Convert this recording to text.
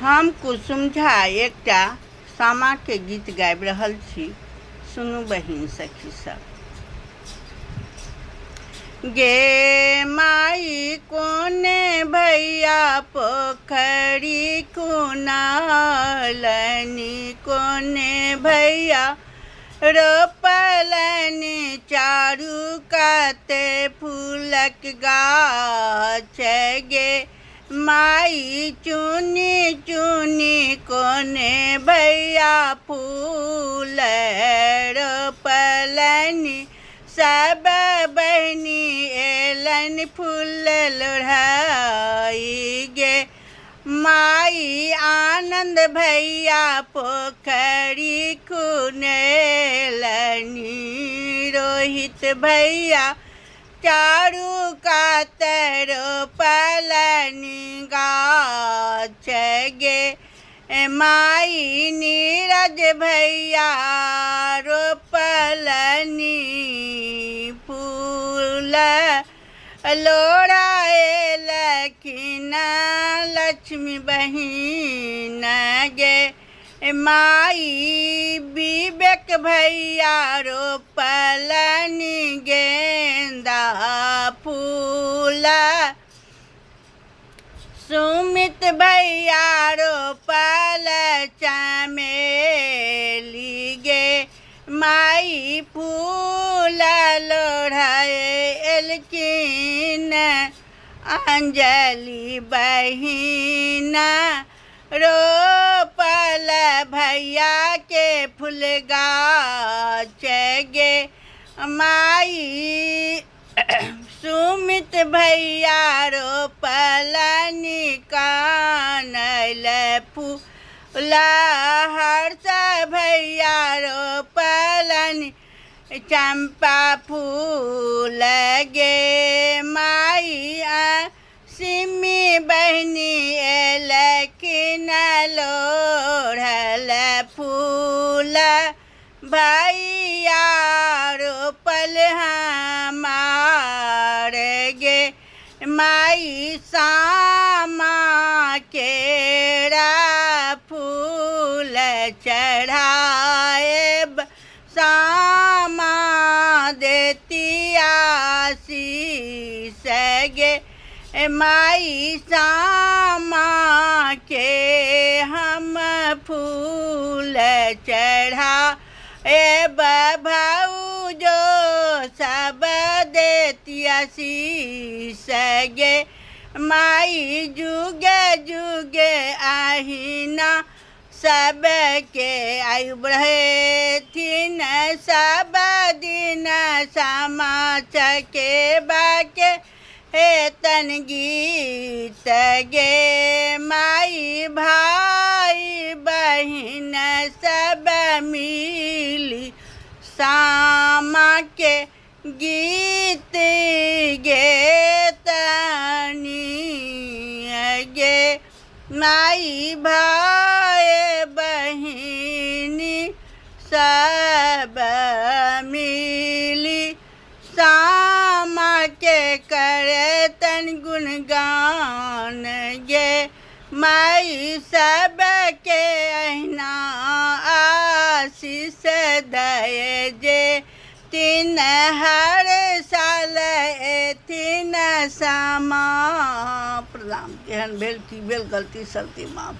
हम कुसुम झा एकटा सामा के गीत गाबि रहल छी। सुनू बहिन सखी सब। गे माई कोने भैया पोखरी कुनालनी, कोने भैया रोपलनी चारू काते फूलक गाछ। गे माई चुनी चुनी कोने भैया फूल रोपलनी, सब बहनी एलन फूल लोढ़ाई। गे माई आनंद भैया पोखरी खुनेलनी, रोहित भैया चारू कात रोपलनी गाछ। गे माई नीरज भैया रोपलनी फूल लोढ़ाएलखिन लक्ष्मी बहिन। गे माई विवेक भैया रोपलनी गेंदा फूल। सुमित भैया रोपल चमेली। गे माई फूल लोढ़ाएलखिन अंजलि बहिन, रोपल भैया के फूल गाछ। गे माई सुमित भैया रोपलनी कनैल फूल, हर्ष भैया रोपलनी चंपा फूल। गे माई सिमी बहनी एलखिन लोढ़ल फूल, भैया रोपल हमार। गे माई सामा केरा फूल चढ़ाएब, सामा देती आशीष। गे माई सामा के हम फूल चढ़ाएब, भौजो सब देती आशीष। गे माई जुगे जुगे आहिना सबके आयु बढ़ेथिन, सब दिन सामा चकेबाके हेतन गीत। गे माई भाई बहिन सब मिली सामा के गीत गेतनी। गे माई भाई बहिनी सब मिली सामा के करतन गुणगान। गे माई सबके अहिना आशीष दय, जे तीन हर साल एथिन सामा। प्रणाम। केहन भेल की भेल गलती सलती माफ।